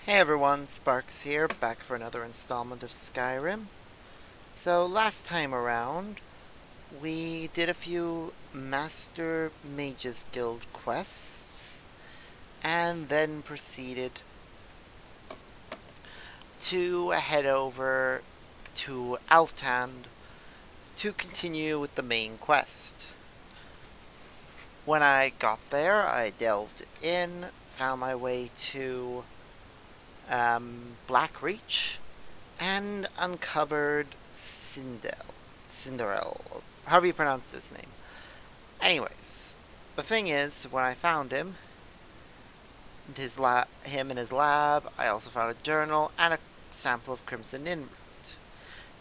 Hey everyone, Sparks here, back for another installment of Skyrim. So last time around, we did a few Master Mages Guild quests, and then proceeded to head over to Alftand to continue with the main quest. When I got there, I delved in, found my way to Blackreach, and uncovered Cinderell, however you pronounce his name. Anyways, the thing is, when I found him, him in his lab, I also found a journal and a sample of Crimson Inroot.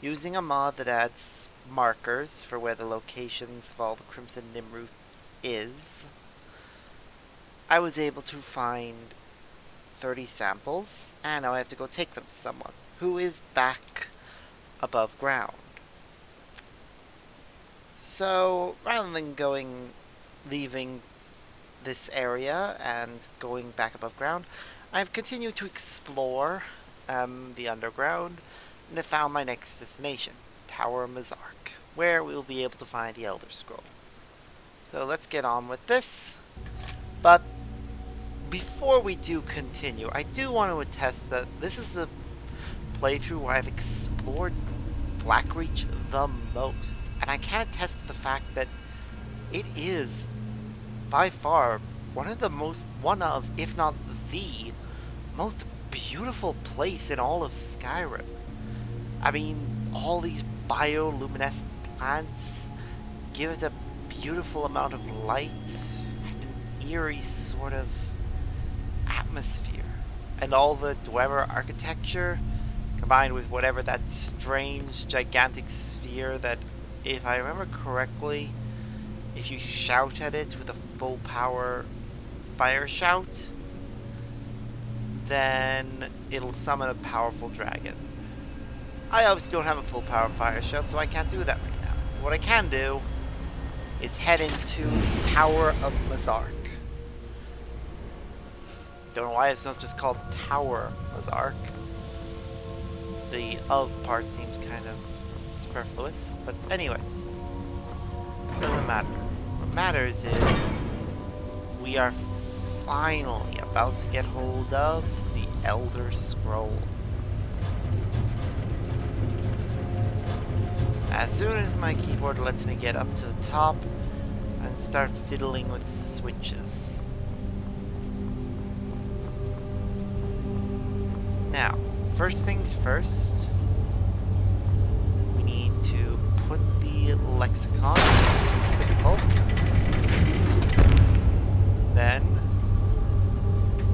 Using a mod that adds markers for where the locations of all the Crimson Nimroot is, I was able to find 30 samples, and now I have to go take them to someone who is back above ground. So rather than leaving this area and going back above ground, I've continued to explore the underground, and I found my next destination, Tower Mazark, where we will be able to find the Elder Scroll. So let's get on with this. But before we do continue, I do want to attest that this is the playthrough where I've explored Blackreach the most, and I can attest to the fact that it is by far one of, if not the most beautiful place in all of Skyrim. I mean, all these bioluminescent plants give it a beautiful amount of light, an eerie sort of atmosphere, and all the Dwemer architecture combined with whatever that strange gigantic sphere that, if I remember correctly, if you shout at it with a full power fire shout, then it'll summon a powerful dragon. I obviously don't have a full power fire shout, so I can't do that right now. What I can do is head into the Tower of Mazark. Don't know why it's not just called Tower Mazark. The of part seems kind of superfluous, but anyways, doesn't matter. What matters is we are finally about to get hold of the Elder Scroll. As soon as my keyboard lets me get up to the top and start fiddling with switches. Now, first things first, we need to put the lexicon into simple. Then,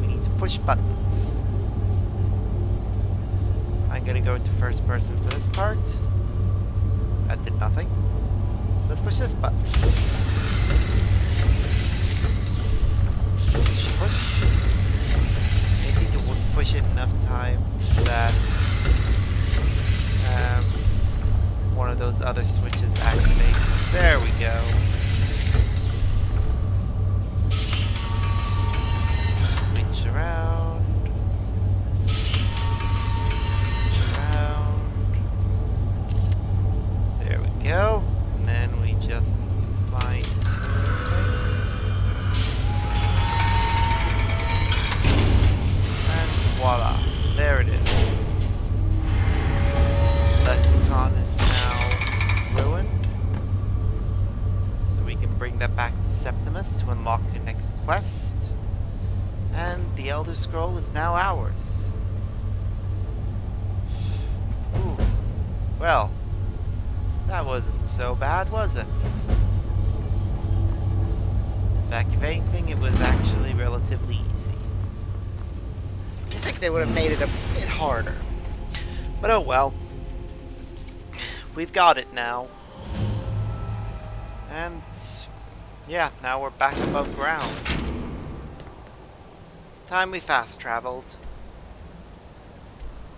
we need to push buttons. I'm gonna go into first person for this part. That did nothing. So let's push this button. Push. I just need to push it enough times that one of those other switches activates. There we go. Switch around. Switch around. There we go. And then we just need to find two things. And voila. There it is. Lexicon is now ruined. So we can bring that back to Septimus to unlock the next quest. And the Elder Scroll is now ours. Ooh. Well, that wasn't so bad, was it? In fact, if anything, it was actually relatively easy. I think they would have made it a bit harder. But oh well. We've got it now. And yeah, now we're back above ground. Time we fast traveled.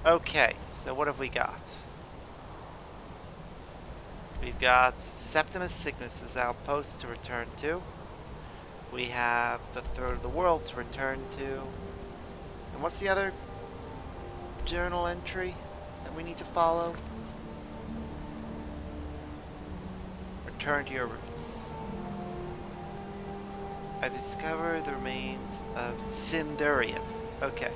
Okay, so what have we got? We've got Septimus Cygnus' outpost to return to. We have the Third of the World to return to. And what's the other journal entry that we need to follow? Return to your roots. I've discovered the remains of Sindurium. Okay.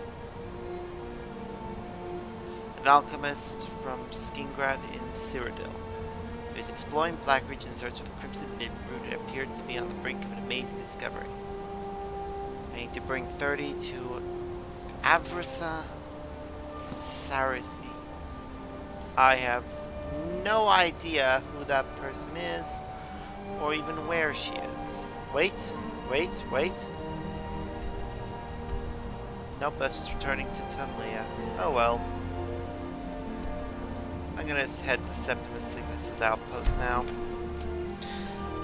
An alchemist from Skingrad in Cyrodiil. He was exploring Blackreach in search of the Crimson Root and appeared to be on the brink of an amazing discovery. I need to bring 30 to Avrisa Sarathi. I have no idea who that person is, or even where she is. Wait. Nope, that's just returning to Tunlia. Oh well. I'm gonna head to Septimus Cygnus' outpost now.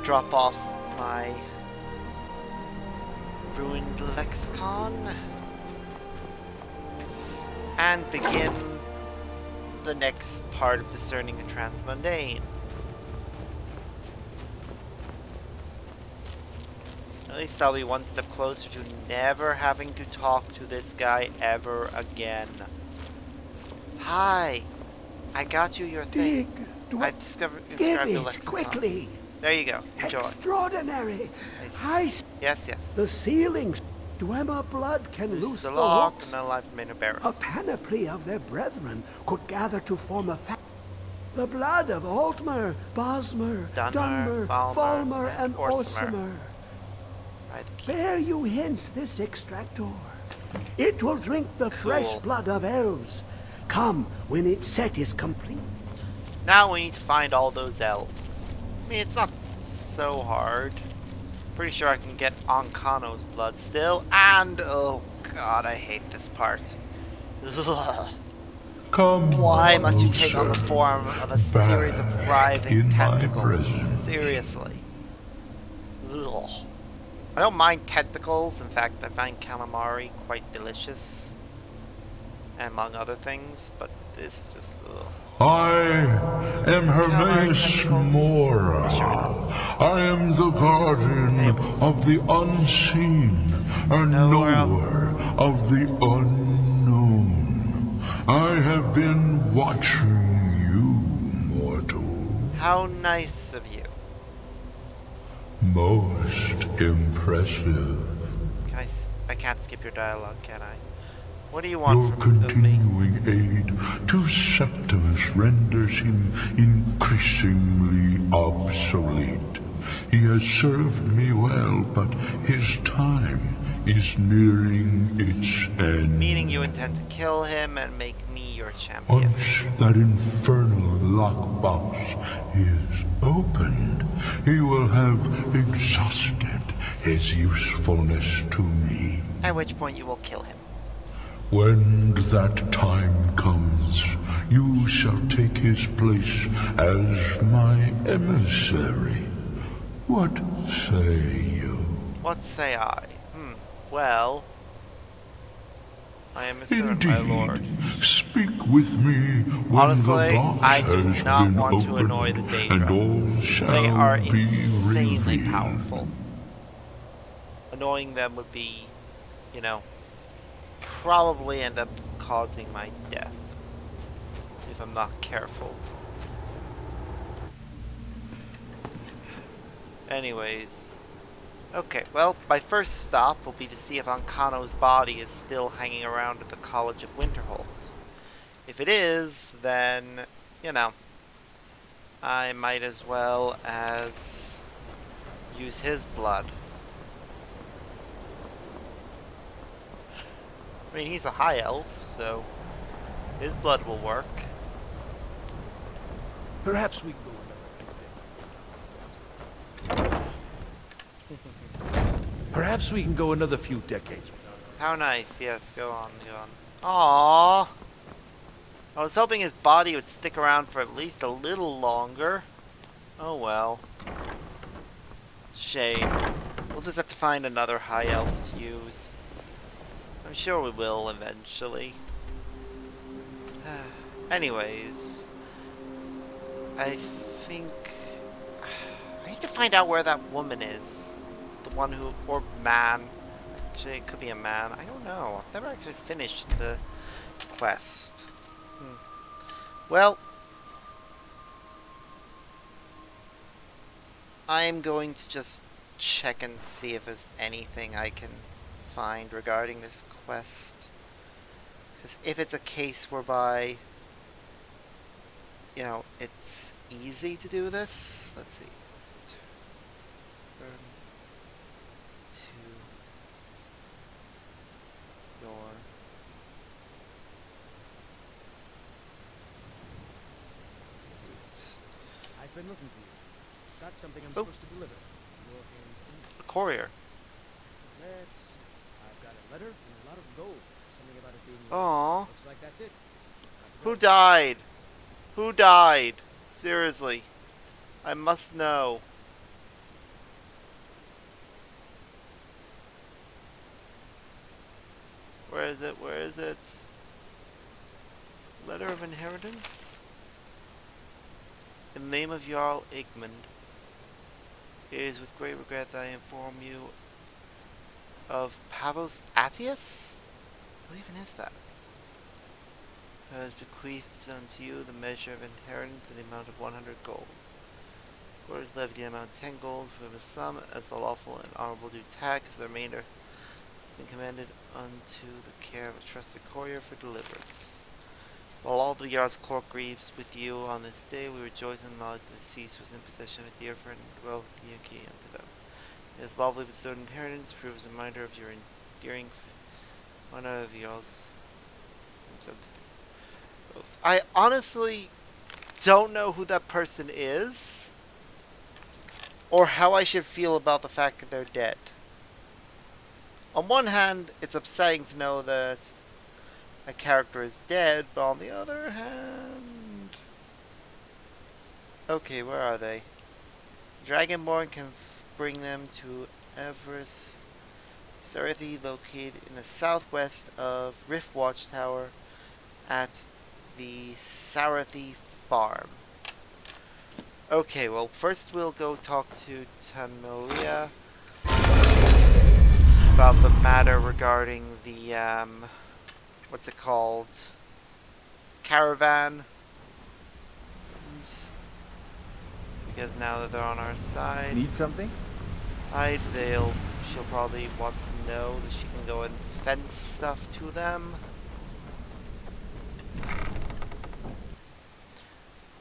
Drop off my ruined lexicon. And begin the next part of discerning the transmundane. At least I'll be one step closer to never having to talk to this guy ever again. Hi! I got you your thing. I've described the lexicon. Quickly. There you go. Enjoy. Extraordinary. Yes. The ceilings. Dwemer blood can loose the lock, hooks. and no life remain embarrassed. A panoply of their brethren could gather to form a the blood of Altmer, Bosmer, Dunmer, Falmer, and Orsimer. Bear you hence this extractor. It will drink the fresh blood of elves. Come when its set is complete. Now we need to find all those elves. I mean, it's not so hard. Pretty sure I can get Ankano's blood still. And, oh god, I hate this part. Ugh. Come Why must you closer. take on the form of a series of writhing tentacles? Seriously. Ugh. I don't mind tentacles. In fact, I find calamari quite delicious. Among other things, but this is just... ugh. I am Hermaeus Mora. I am the guardian of the unseen, a knower of the unknown. I have been watching you, mortal. How nice of you. Most impressive. I can't skip your dialogue, can I? What do you want Your from me? continuing aid to Septimus renders him increasingly obsolete. He has served me well, but his time is nearing its end. Meaning you intend to kill him and make me your champion. Once that infernal lockbox is opened, he will have exhausted his usefulness to me. At which point you will kill him. When that time comes, you shall take his place as my emissary. What say you? What say I? Well... I am a servant, my lord. Speak with me when Honestly, the box I do has not been want to opened, annoy the and Daedra. all shall They are be insanely revealed. powerful. Annoying them would be, you know, probably end up causing my death. If I'm not careful. Anyways. Okay, well, my first stop will be to see if Ankano's body is still hanging around at the College of Winterhold. If it is, then, you know, I might as well as use his blood. I mean, he's a high elf, so his blood will work. Perhaps we Perhaps we can go another few decades. How nice. Yes, go on, go on. Aww. I was hoping his body would stick around for at least a little longer. Oh well. Shame. We'll just have to find another high elf to use. I'm sure we will eventually. Anyways. I think... I need to find out where that woman is. The one who... or man. Actually, it could be a man. I don't know. I've never actually finished the quest. Well, I'm going to just check and see if there's anything I can find regarding this quest. Because if it's a case whereby, you know, it's easy to do this. Let's see. Turn to your roots. I've been looking for you. Got something I'm supposed to deliver. Your hands on. A courier. Let's. I've got a letter and a lot of gold. Something about it being. Aww. Looks like that's it. Who died? Who died? Seriously. I must know. Where is it? Where is it? Letter of inheritance? In the name of Jarl Igmund. It is with great regret that I inform you of Pavos Atius? What even is that? Has bequeathed unto you the measure of inheritance in the amount of 100 gold. Orders levied the amount of 10 gold for the sum as the lawful and honorable due tax, as the remainder has been commended unto the care of a trusted courier for deliverance. While all the Jarl's court grieves with you on this day, we rejoice in the knowledge that the deceased was in possession of a dear friend and dwell key unto them. His lawfully bestowed inheritance proves a reminder of your endearing honor of the Jarl's. I honestly don't know who that person is, or how I should feel about the fact that they're dead. On one hand, it's upsetting to know that a character is dead, but on the other hand... Okay, where are they? Dragonborn can bring them to Everest Sarathi, located in the southwest of Rift Watchtower at the Sarathi farm. Okay, well, first we'll go talk to Tamilia about the matter regarding the, what's it called? Caravan. Because now that they're on our side... Need something? She'll probably want to know that she can go and fence stuff to them.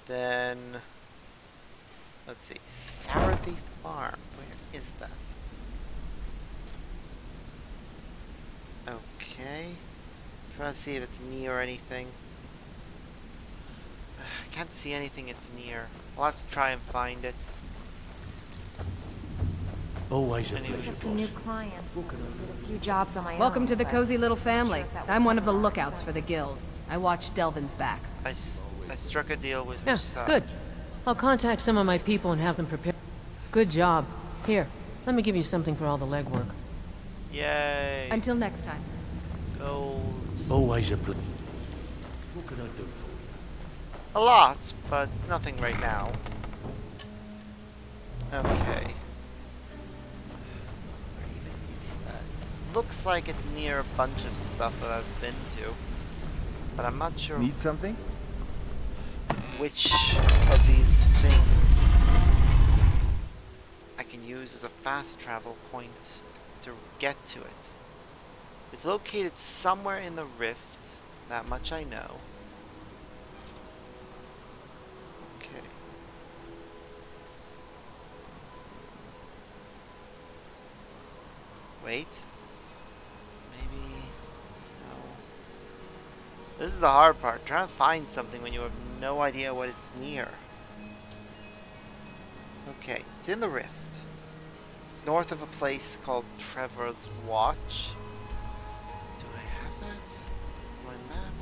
Then, let's see, Sarathi Farm, where is that? Okay, trying to see if it's near anything. I can't see anything it's near. I'll have to try and find it. Always a I pleasure. have some new clients. Did a few jobs on my own. Welcome to the but cozy little family. I'm sure if that I'm would one of the cover our lookouts for the expenses. guild. I watch Delvin's back. I struck a deal with her Yeah, son. good. I'll contact some of my people and have them prepare. Good job. Here, let me give you something for all the legwork. Yay! Until next time. Gold. Always a pleasure. What can I do for you? A lot, but nothing right now. Okay. Where even is that? Looks like it's near a bunch of stuff that I've been to, but I'm not sure Need something? which of these things I can use as a fast travel point to get to it. It's located somewhere in the rift, that much I know. Okay. Wait. Maybe... no. This is the hard part, trying to find something when you have no idea what it's near. Okay, it's in the rift. It's north of a place called Trevor's Watch. Do I have that on my map?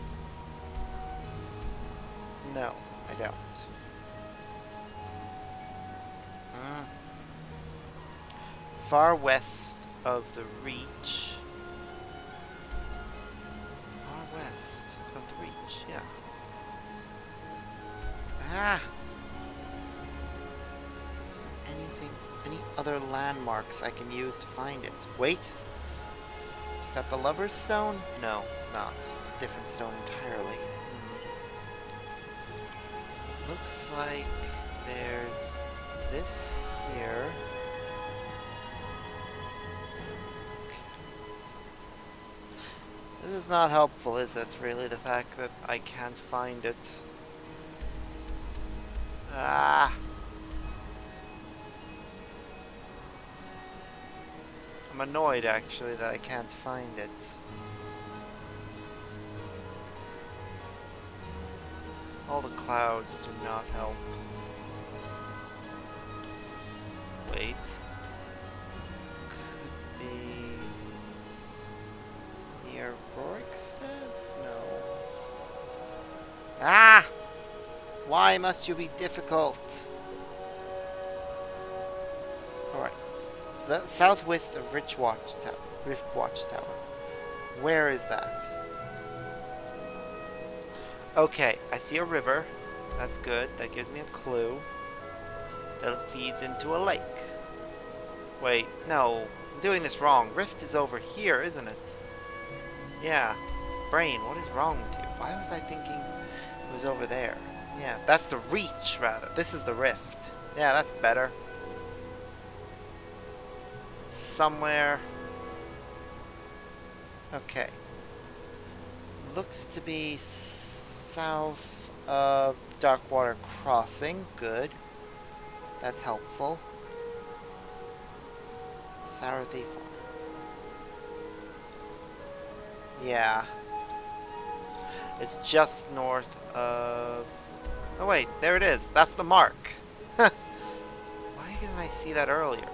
No, I don't. Far west of the Reach. Far west of the Reach, yeah. Ah! Is there anything, any other landmarks I can use to find it? Wait! Is that the Lover's Stone? No, it's not. It's a different stone entirely. Looks like there's this here. This is not helpful, is it? Really, the fact that I can't find it. Ah! I'm annoyed, actually, that I can't find it. All the clouds do not help. Wait. Could be near Rorikstead? No. Ah! Why must you be difficult? Alright. So that's southwest of Rift Watchtower. Where is that? Okay, I see a river. That's good. That gives me a clue. That feeds into a lake. Wait, no. I'm doing this wrong. Rift is over here, isn't it? Yeah. Brain, what is wrong with you? Why was I thinking it was over there? Yeah, that's the Reach, rather. This is the Rift. Yeah, that's better. Somewhere. Okay. Looks to be south of Darkwater Crossing. Good. That's helpful. Sour Thief. Yeah. It's just north of... Oh wait, there it is. That's the mark. Why didn't I see that earlier?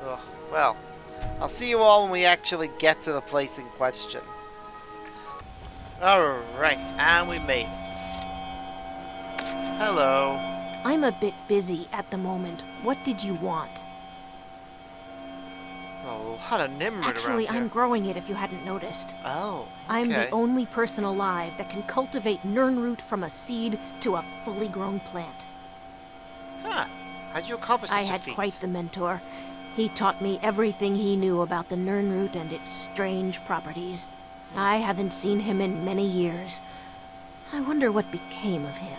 Ugh. Well, I'll see you all when we actually get to the place in question. Alright, and we made it. Hello. I'm a bit busy at the moment. What did you want? Oh, a lot of Nimrod Actually, around here. I'm growing it if you hadn't noticed. Oh, okay. I'm the only person alive that can cultivate Nirnroot from a seed to a fully grown plant. Huh. How'd you accomplish such I a had feat? quite the mentor. He taught me everything he knew about the Nirnroot and its strange properties. I haven't seen him in many years. I wonder what became of him.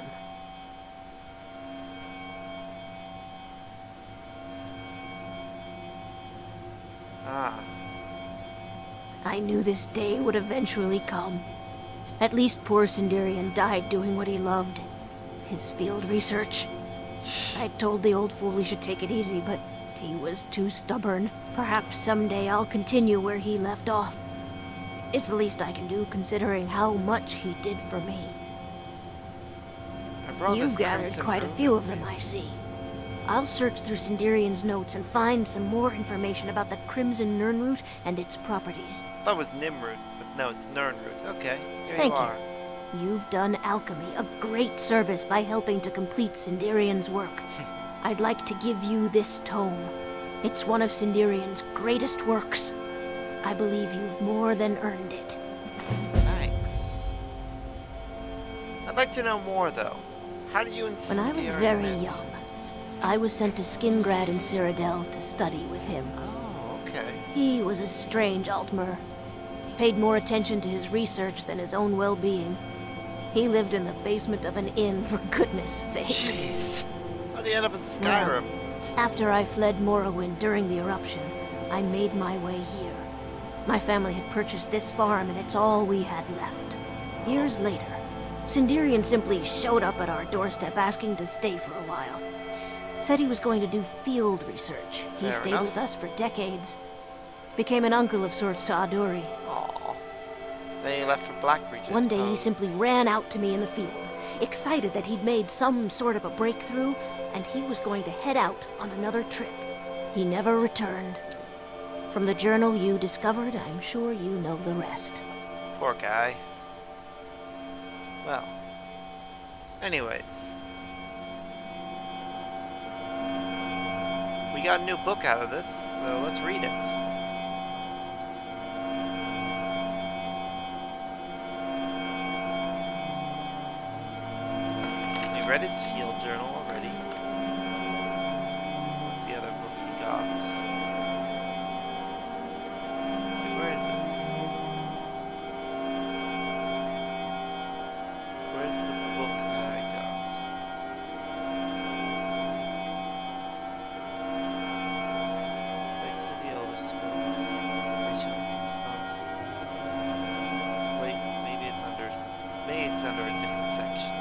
Ah. I knew this day would eventually come. At least poor Sindarian died doing what he loved. His field research. I told the old fool he should take it easy, but he was too stubborn. Perhaps someday I'll continue where he left off. It's the least I can do, considering how much he did for me. You gathered quite a few of them, I see. I'll search through Sindarian's notes and find some more information about the Crimson Nirnroot and its properties. That was Nimrod, but no, it's Nirnroot. Okay, here Thank you are. You've done alchemy a great service by helping to complete Sindarian's work. I'd like to give you this tome. It's one of Sindarian's greatest works. I believe you've more than earned it. Thanks. I'd like to know more, though. How did you and When I was Sindarian very met? young, I was sent to Skingrad in Cyrodiil to study with him. Oh, okay. He was a strange Altmer. He paid more attention to his research than his own well-being. He lived in the basement of an inn, for goodness sakes. Jeez. How'd he end up in Skyrim? Well, after I fled Morrowind during the eruption, I made my way here. My family had purchased this farm, and it's all we had left. Years later, Sindarian simply showed up at our doorstep asking to stay for a while. Said he was going to do field research. He Fair stayed enough. with us for decades. Became an uncle of sorts to Adori. Aw. Then he left for Blackbridge, I One day he suppose. simply ran out to me in the field, excited that he'd made some sort of a breakthrough, and he was going to head out on another trip. He never returned. From the journal you discovered, I'm sure you know the rest. Poor guy. Well. Anyways. We got a new book out of this, so let's read it. We read his field journal already. What's the other book he got? Where is under a different section.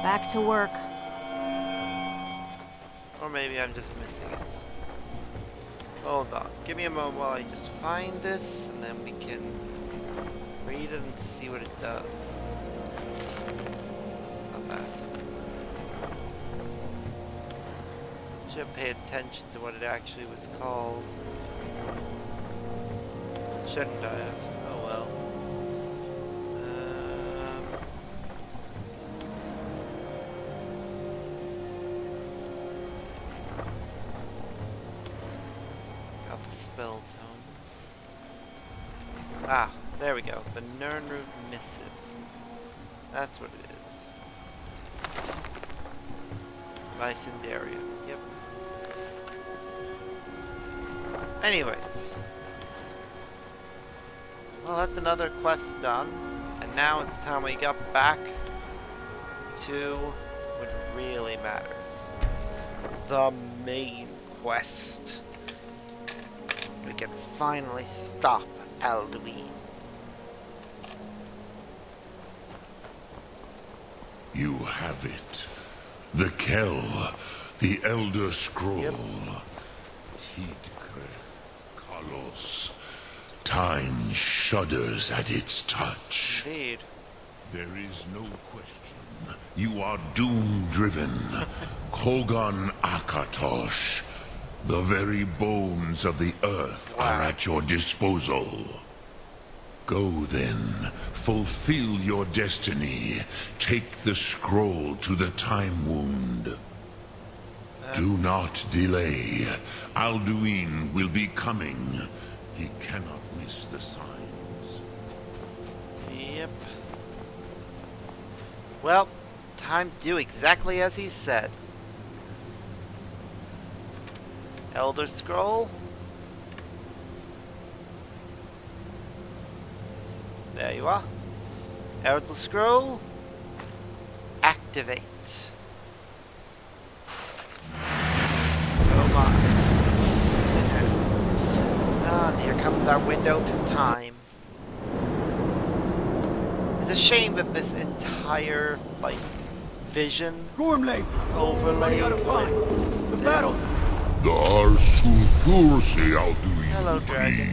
Back to work. Or maybe I'm just missing it. Hold on. Give me a moment while I just find this, and then we can read it and see what it does. Not that. Should pay attention to what it actually was called. Shouldn't I have? Oh well. Got the spell tomes. Ah, there we go. The Nernroot Missive. That's what it is. Lycandaria. Yep. Anyways. Well, that's another quest done. And now it's time we got back to what really matters. The main quest. We can finally stop Alduin. You have it. The Kell, the Elder Scroll. Yep. Tidkre, Kalos. Time shudders at its touch. Indeed. There is no question. You are doom-driven. Kogan Akatosh. The very bones of the earth are at your disposal. Go then, fulfill your destiny. Take the scroll to the Time Wound. Do not delay. Alduin will be coming. He cannot miss the signs. Yep. Well, time to do exactly as he said. Elder Scroll. There you are. Elder Scroll. Activate. Oh my. Ah, and here comes our window through time. It's a shame that this entire, like, vision Gormley! is overlaid Out of time. with The battle. this. The Arsulfurse Alduin Hello, decree. dragon.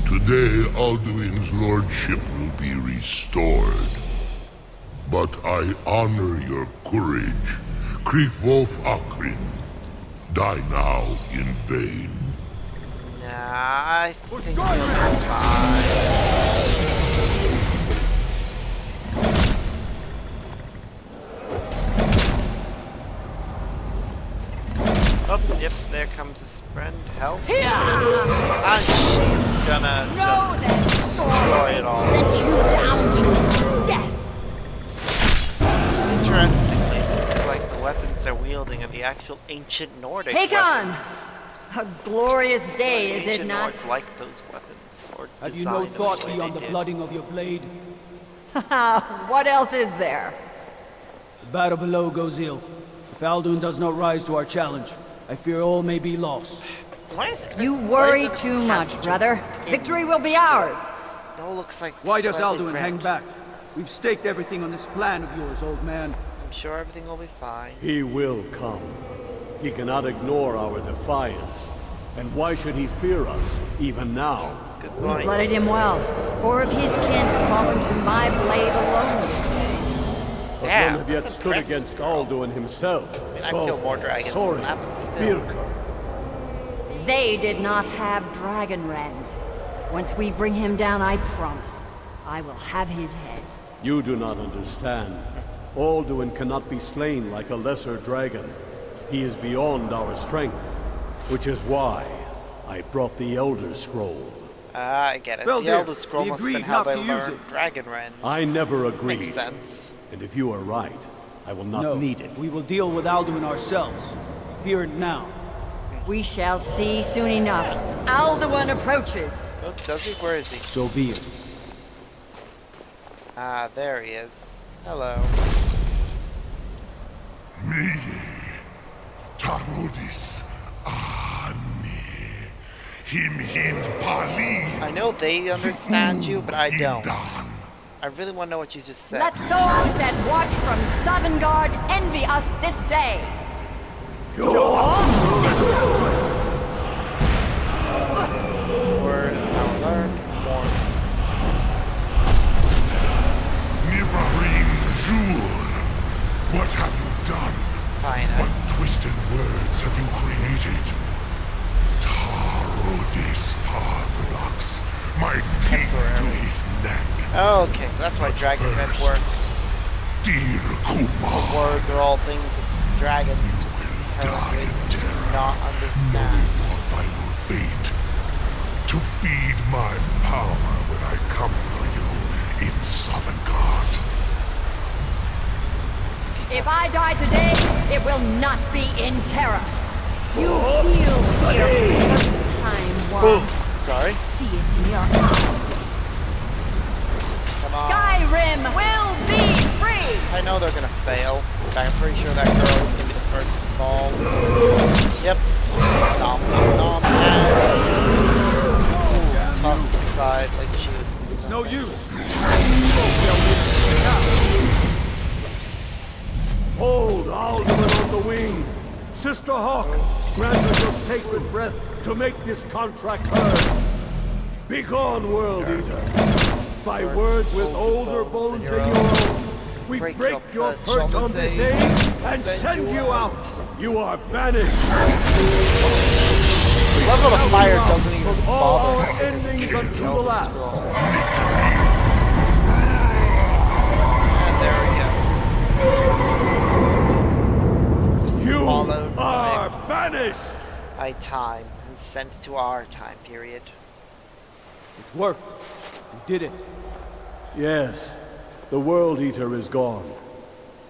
Today, Alduin's lordship will be restored. But I honor your courage. Krifwolf Akrin. Die now in vain. Nah, I think he'll be fine. Oh, yep, there comes his friend. Help. And she's gonna just destroy it all. Set you down to death. Interestingly, it looks like the weapons they're wielding are the actual ancient Nordic Hagon! weapons. A glorious day, is it Ancient not? Nords like those weapons. Or Have you no design them thought the way beyond they the did. blooding of your blade? What else is there? The battle below goes ill. If Alduin does not rise to our challenge, I fear all may be lost. Why is it? You why is worry it too has much, to brother. be Victory will be ours. It all looks like Why does slightly Alduin hang cramped. back? We've staked everything on this plan of yours, old man. I'm sure everything will be fine. He will come. He cannot ignore our defiance. And why should he fear us, even now? Good We point. blooded him well. 4 of his kin have fallen to my blade alone. But Damn, none have yet that's stood impressive, against girl. Alduin himself. I mean, I've killed more dragons than Sorin, that, but still. Birka. They did not have Dragonrend. Once we bring him down, I promise, I will have his head. You do not understand. Alduin cannot be slain like a lesser dragon. He is beyond our strength, which is why I brought the Elder Scroll. Ah, I get it. Well, The dear, Elder Scroll we must have agreed been how not they to use learned it. Dragonrend. I never agreed. Makes sense. And if you are right, I will not No, need it. we will deal with Alduin ourselves. Here and now. We shall see soon enough. Alduin approaches. Oh, does he? Where is he? So be it. Ah, there he is. Hello. Me, Tarodis, Ani. I know they understand you, but I don't. I really want to know what you just said. Let those that watch from Sovngarde envy us this day. Word now learned more. Nivarin Jur, what have you done? Fine. What twisted words have you created? Tarodis Parthenox, my teeth to his neck. Okay, so that's why Dragon Red works. Dear Kumar, Words are all things that dragons just inherently do not understand. knowing your final fate. To feed my power when I come for you in Sovngarde. If I die today, it will not be in terror. You feel fear for the first time, one. Sorry. See it in your eyes. Come on. Skyrim will be free! I know they're gonna fail. I'm pretty sure that girl is gonna be the first to fall. Yep. Nom nom nom. And tossed aside like she was. It's no use. Hold Alderman on the wing. Sister Hawk, grant us your sacred breath to make this contract heard. Begone, World Eater. By words with older bones than your own, we break your perch on this age and send you out. You are banished. Love how the fire doesn't even From all bother our him because endings he's unto the killed the last. scroll. And there he goes. You Swallowed are banished. by time and sent to our time period. It worked. You did it. Yes, the World Eater is gone.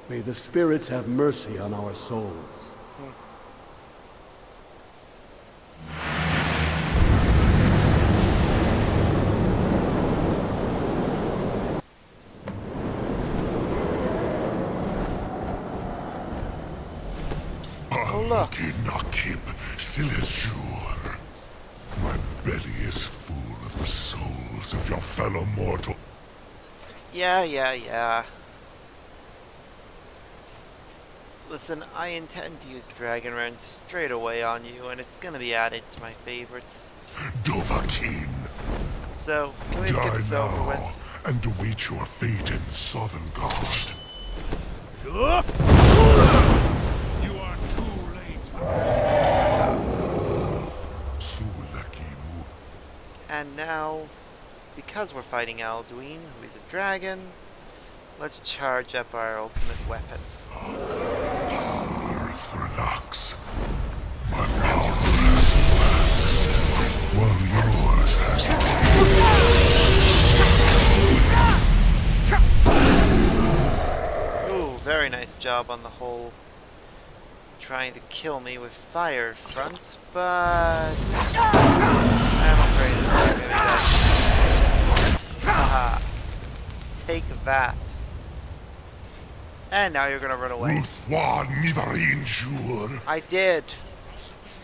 May the spirits have mercy on our souls. look. Nakib Silesur. My belly is full of the souls of your fellow mortal. Yeah. Listen, I intend to use Dragon Rend straight away on you, and it's gonna be added to my favorites. Dovahkiin. So, can we just get this over with? And await your fate in Sovngarde. You are too late. Sulakimu. And now, because we're fighting Alduin, who is a dragon, let's charge up our ultimate weapon. Arthurlax. My power has waxed, while yours has Ooh, very nice job on the whole trying to kill me with fire front, but I'm afraid it's not gonna be that. Haha. Take that. And now you're gonna run away. I did.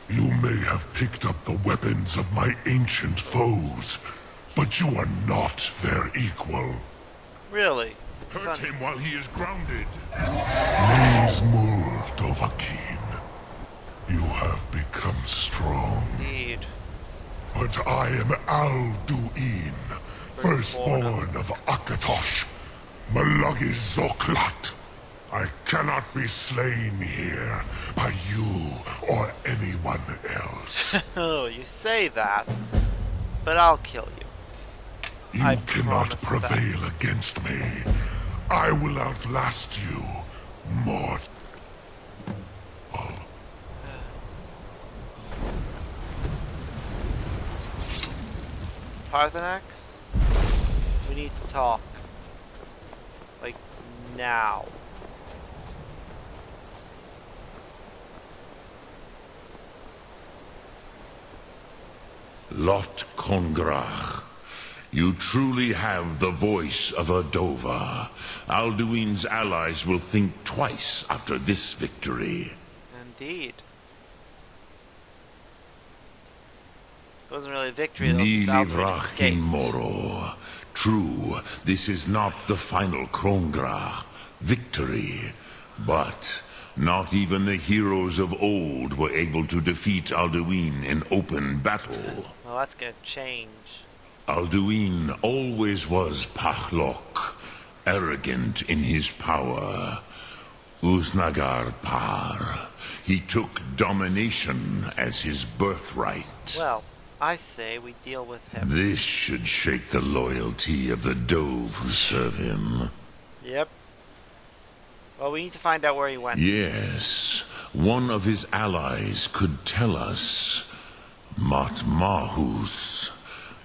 You may have picked up the weapons of my ancient foes, but you are not their equal. Really? Hurt him while he is grounded. Nezmul Dovahkiin. You have become strong. Indeed. But I am Alduin, firstborn of Akatosh, Malagis Zoklat. I cannot be slain here by you or anyone else. Oh, you say that, but I'll kill you. You cannot prevail against me. I will outlast you, Mort. Parthenax? We need to talk. Like, now. Lot Kongrach. You truly have the voice of a Dova. Alduin's allies will think twice after this victory. Indeed. wasn't really a victory though, since Nili Alduin escaped. Moro. True, this is not the final Krongra victory, but not even the heroes of old were able to defeat Alduin in open battle. Well, that's gonna change. Alduin always was Pahlok, arrogant in his power. Uznagar Par. He took domination as his birthright. Well, I say we deal with him. This should shake the loyalty of the Dove who serve him. Yep. Well, we need to find out where he went. Yes, one of his allies could tell us. Matmahus.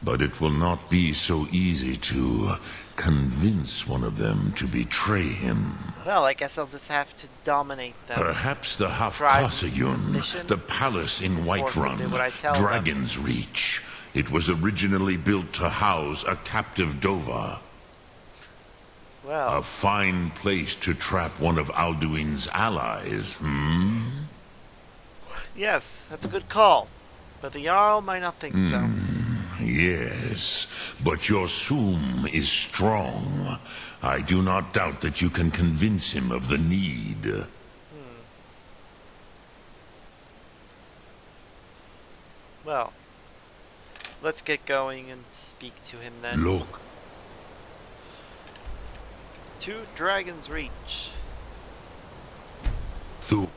But it will not be so easy to convince one of them to betray him. Well, I guess I'll just have to dominate them. Perhaps the Drive Hafkasayun, submission, the palace in force them to Whiterun, do what I tell them. Dragon's Reach. It was originally built to house a captive Dova. Well, A fine place to trap one of Alduin's allies, hmm? yes, that's a good call. But the Jarl might not think so. Yes, but your Soom is strong. I do not doubt that you can convince him of the need. Well, let's get going and speak to him then. Look, To Dragon's Reach. Thu.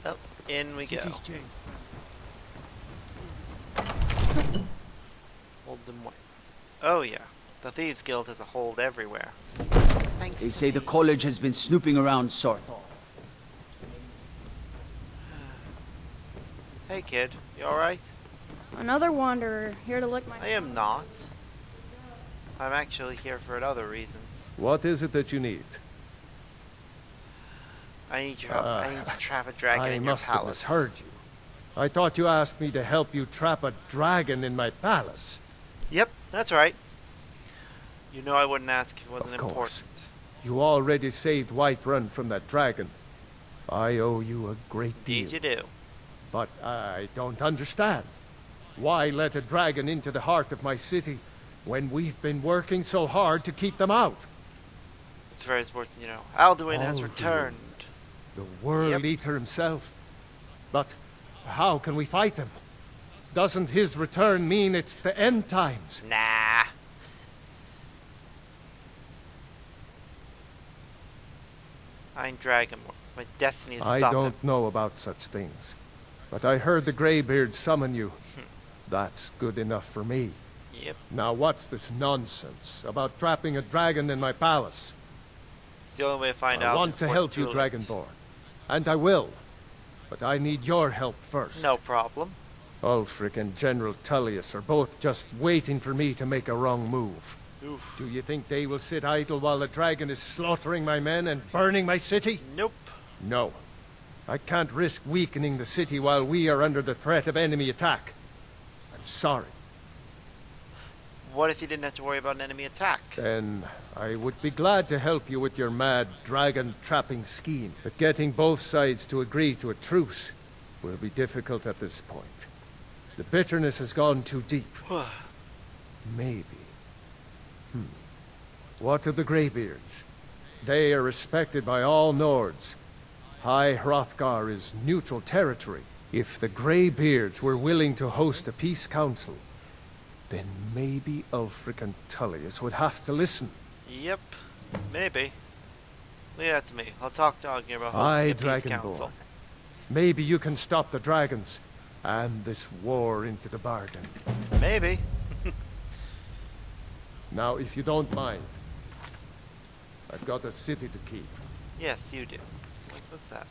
Well, in we go. City's changed. Hold them way. Oh yeah, the Thieves Guild has a hold everywhere. Thanks. They say the college has been snooping around Sarthal. Hey kid, you alright? Another wanderer, here to lick my... I am not. I'm actually here for other reasons. What is it that you need? I need your help. I need to trap a dragon in your must have palace. misheard you. I thought you asked me to help you trap a dragon in my palace. Yep, that's right. You know I wouldn't ask if it wasn't Of course. important. You already saved Whiterun from that dragon. I owe you a great deal. Indeed you do. But I don't understand. Why let a dragon into the heart of my city when we've been working so hard to keep them out? It's very important, you know. Alduin has Alduin. returned. The World Yep. Eater himself. But how can we fight him? Doesn't his return mean it's the end times? Nah. I'm Dragonborn. It's my destiny to I stop don't him. know about such things. But I heard the Greybeard summon you. That's good enough for me. Yep. Now what's this nonsense about trapping a dragon in my palace? It's the only way to find out. I want to before help it's you, too late. Dragonborn. And I will. But I need your help first. No problem. Ulfric and General Tullius are both just waiting for me to make a wrong move. Oof. Do you think they will sit idle while the dragon is slaughtering my men and burning my city? Nope. No. I can't risk weakening the city while we are under the threat of enemy attack. I'm sorry. What if you didn't have to worry about an enemy attack? Then I would be glad to help you with your mad dragon trapping scheme. But getting both sides to agree to a truce will be difficult at this point. The bitterness has gone too deep. Maybe. What of the Greybeards? They are respected by all Nords. High Hrothgar is neutral territory. If the Greybeards were willing to host a peace council, then maybe Ulfric and Tullius would have to listen. Yep. Maybe. Leave that to me. I'll talk to Ognir about Aye, hosting a peace Dragonborn. council. Maybe you can stop the dragons and this war into the bargain. Maybe. Now, if you don't mind, I've got a city to keep. Yes, you do. What's that?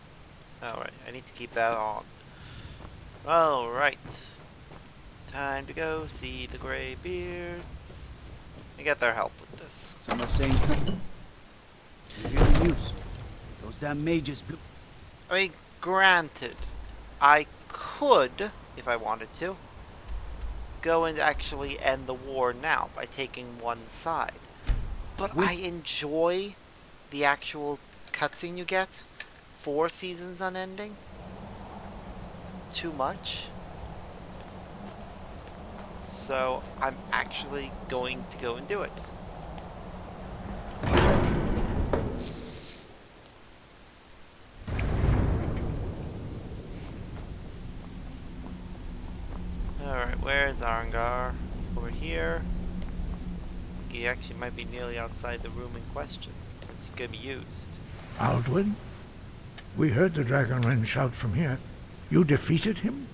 Alright, I need to keep that on. Alright. Time to go see the Greybeards. I get their help with this. Some are saying, you hear the news? Those damn mages blew... I mean, granted, I could, if I wanted to, going to actually end the war now by taking one side. But I enjoy the actual cutscene you get for Seasons Unending too much. So I'm actually going to go and do it. Alright, where's Arangar? Over here. He actually might be nearly outside the room in question. It's gonna be used. Alduin? We heard the Dragonren shout from here. You defeated him?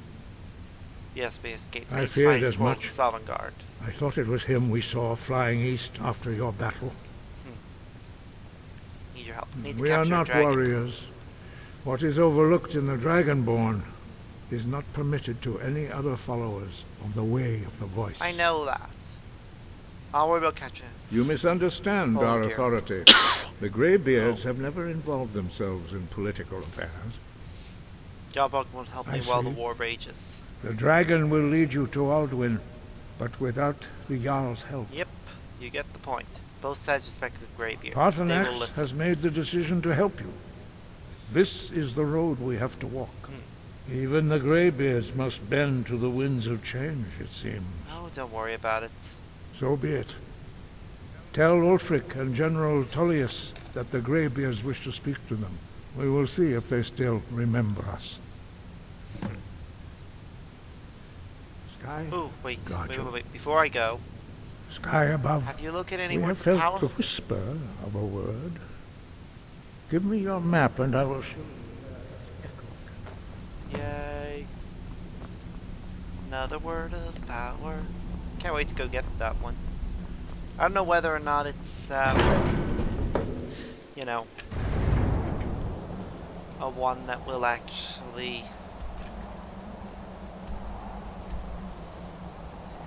Yes, we escaped. I feared as much. Sovngarde. I thought it was him we saw flying east after your battle. Need your help. Need to We are capture a not dragon. warriors. What is overlooked in the Dragonborn is not permitted to any other followers of the Way of the Voice. I know that. I'll worry about catching it. You misunderstand Oh, our dear. authority. The Greybeards have never involved themselves in political affairs. Jawbog won't help me I while the see. war rages. The dragon will lead you to Alduin, but without the Jarl's help. Yep, you get the point. Both sides respect the Greybeards. They will Paarthurnax listen. has made the decision to help you. This is the road we have to walk. Even the Greybeards must bend to the winds of change, it seems. Oh, don't worry about it. So be it. Tell Ulfric and General Tullius that the Greybeards wish to speak to them. We will see if they still remember us. Sky. Oh, wait, Gotcha. wait. Before I go, Sky above. have you looked at any We have words of felt power? the whisper of a word. Give me your map and I will show you. Yay. Another word of power. Can't wait to go get that one. I don't know whether or not it's, you know, a one that will actually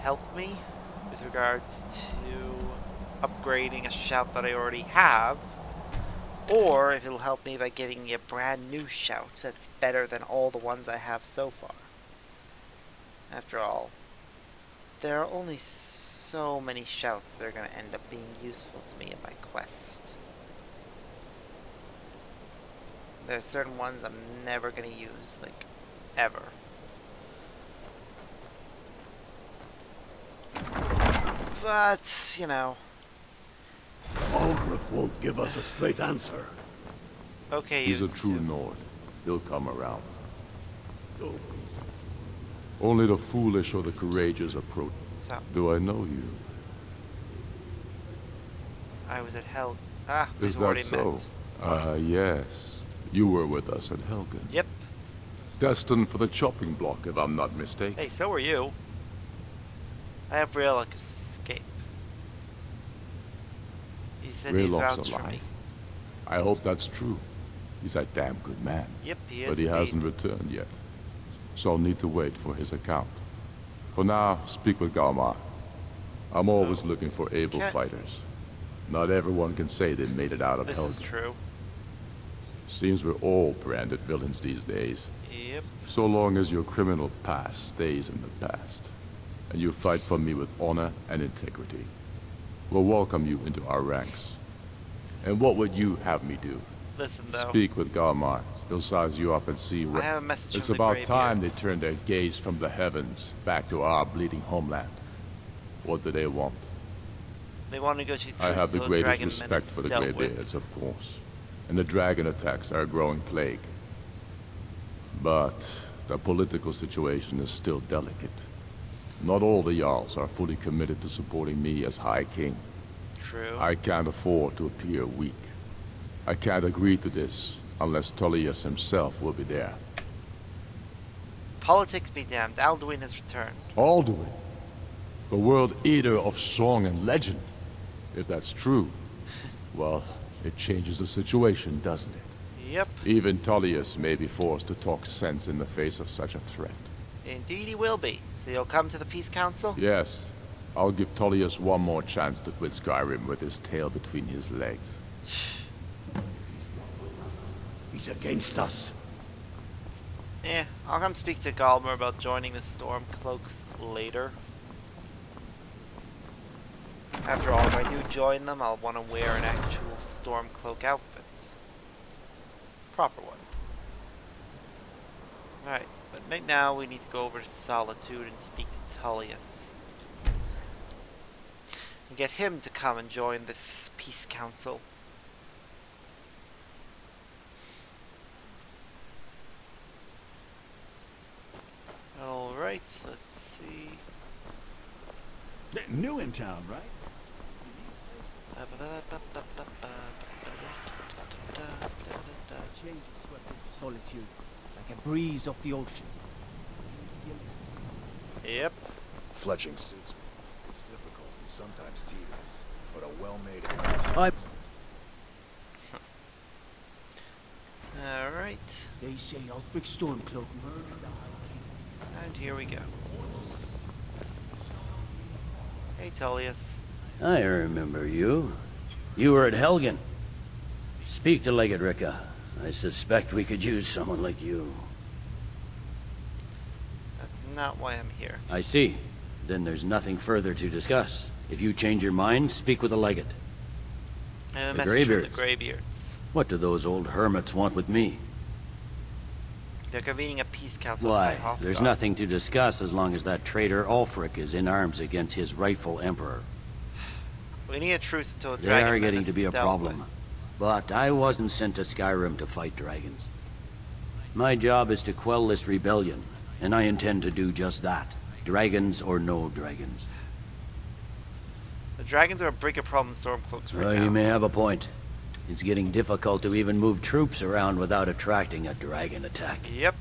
help me with regards to upgrading a shout that I already have, or if it'll help me by getting a brand new shout that's better than all the ones I have so far. After all, there are only so many shouts that are going to end up being useful to me in my quest. There are certain ones I'm never going to use, like, ever. But, you know. Aldrich won't give us a straight answer. Okay, He's a used true to. Nord. He'll come around. Oh, Only the foolish or the courageous approach. So, Do I know you? I was at Hell. Ah, Is we've that already so? met. Yes. You were with us at Helgen. Yep. Destined for the chopping block, if I'm not mistaken. Hey, so are you. I have Raylock escape. He said he Rayloc's vouched for me. alive. I hope that's true. He's a damn good man. Yep, he is. But he indeed. hasn't returned yet. So I'll need to wait for his account. For now, speak with Galmar. I'm always looking for able fighters. Not everyone can say they made it out of This Helgen. is true. Seems we're all branded villains these days. Yep. So long as your criminal past stays in the past, and you fight for me with honor and integrity, we'll welcome you into our ranks. And what would you have me do? Listen, though. Speak with Galmar. He'll size you up and see I have a message It's from the about time they Greybeards. turned their gaze from the heavens back to our bleeding homeland. What do they want? They want to go to I have the Tristol, greatest Dragon respect Menace for the dealt with. Greybeards, of course. And the dragon attacks are a growing plague. But the political situation is still delicate. Not all the Jarls are fully committed to supporting me as High King. True. I can't afford to appear weak. I can't agree to this unless Tullius himself will be there. Politics be damned. Alduin has returned. Alduin, the world eater of song and legend. If that's true, well, it changes the situation, doesn't it? Yep. Even Tullius may be forced to talk sense in the face of such a threat. Indeed he will be. So you'll come to the Peace Council? Yes, I'll give Tullius one more chance to quit Skyrim with his tail between his legs. he's against us. I'll come speak to Galmer about joining the Stormcloaks later. After all, if I do join them, I'll want to wear an actual Stormcloak outfit. Proper one. Alright, but right now we need to go over to Solitude and speak to Tullius. And get him to come and join this peace council. Alright, let's see. New in town, right? Change is swept into solitude, like a breeze off the ocean. Yep. Fletching suits me. It's difficult and sometimes tedious, but a well-made. Alright. They say Ulfric Stormcloak murdered the High King. And here we go. Hey, Tullius. I remember you. You were at Helgen. Speak to Legate Ricka. I suspect we could use someone like you. That's not why I'm here. I see. Then there's nothing further to discuss. If you change your mind, speak with the Legate. A The message from the Greybeards. Greybeards. What do those old hermits want with me? They're convening a peace council. Why? at High There's Hrothgar. nothing to discuss as long as that traitor Ulfric is in arms against his rightful emperor. We need a truce until the They dragon are getting menace to be is a dealt problem. with. But I wasn't sent to Skyrim to fight dragons. My job is to quell this rebellion, and I intend to do just that. Dragons or no dragons. The dragons are a bigger problem than Stormcloaks right now. You may have a point. It's getting difficult to even move troops around without attracting a dragon attack. Yep.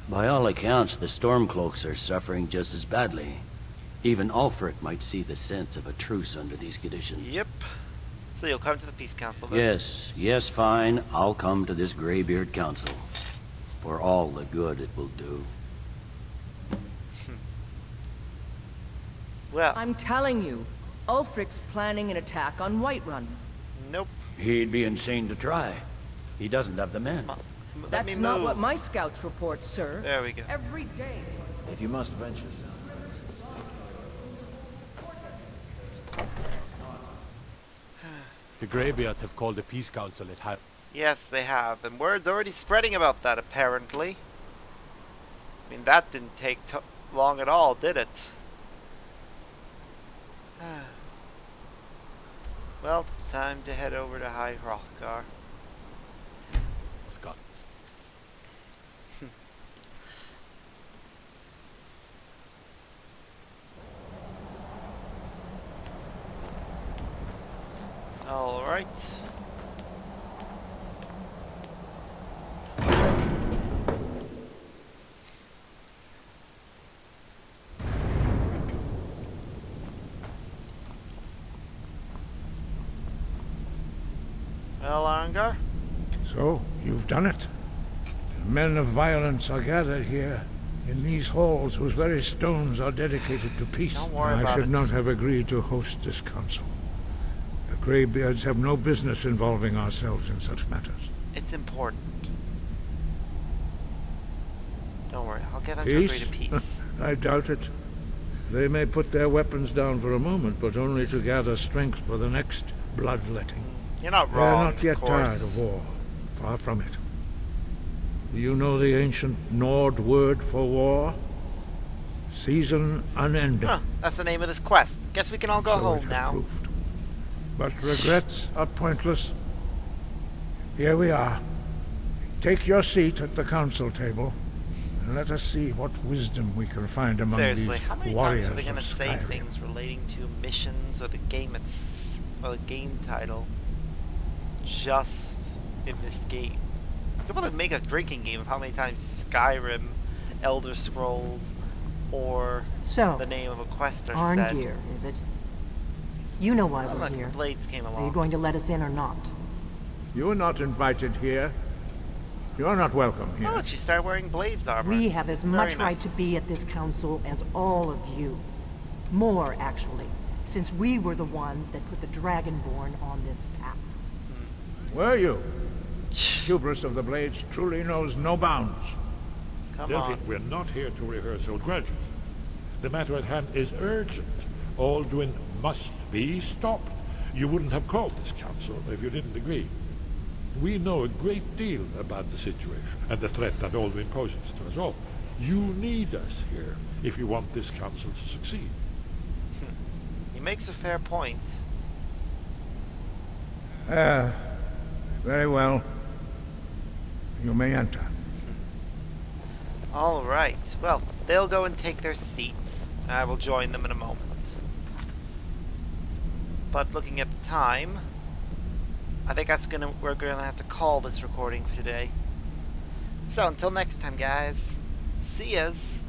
By all accounts, the Stormcloaks are suffering just as badly. Even Ulfric might see the sense of a truce under these conditions. Yep. So you'll come to the peace council then? Yes, fine. I'll come to this Greybeard Council. For all the good it will do. Well. I'm telling you, Ulfric's planning an attack on Whiterun. Nope. He'd be insane to try. He doesn't have the men. That's not what my scouts report, sir. There we go. Every day. If you must venture. The Greybeards have called a peace council at High. Yes, they have. And word's already spreading about that, apparently. I mean, that didn't take long at all, did it? Well, time to head over to High Hrothgar. Scott. All right. Well, Arengar? So, you've done it. Men of violence are gathered here, in these halls whose very stones are dedicated to peace. Don't worry I about should it. not have agreed to host this council. The Greybeards have no business involving ourselves in such matters. It's important. Don't worry, I'll get them to agree to peace. I doubt it. They may put their weapons down for a moment, but only to gather strength for the next bloodletting. You're not They're wrong, not yet of tired course. of war. Far from it. Do you know the ancient Nord word for war? Season unending. Huh, that's the name of this quest. Guess we can all go So it home has now. proved. But regrets are pointless. Here we are. Take your seat at the council table, and let us see what wisdom we can find among Seriously, these how many warriors times are they going to of say Skyrim. things relating to missions or the game or the game title just in this game? People that make a drinking game of how many times Skyrim, Elder Scrolls, or So, the name of a quest are said. Arngeir, is it? You know why Well, we're look, here. the Blades came Are you along. going to let us in or not? You are not invited here. You are not welcome here. Oh, look, she started wearing Blades armor. We have as Very much right nice. to be at this council as all of you. More, actually, since we were the ones that put the Dragonborn on this path. Were you? Hubris of the Blades truly knows no bounds. Come Delphi, on. we're not here to rehearse old grudges. The matter at hand is urgent. Alduin must be stopped. You wouldn't have called this council if you didn't agree. We know a great deal about the situation and the threat that Alduin poses to us all. You need us here if you want this council to succeed. He makes a fair point. Very well. You may enter. All right. Well, they'll go and take their seats. I will join them in a moment. But looking at the time, I think we're gonna have to call this recording for today. So until next time, guys. See yas.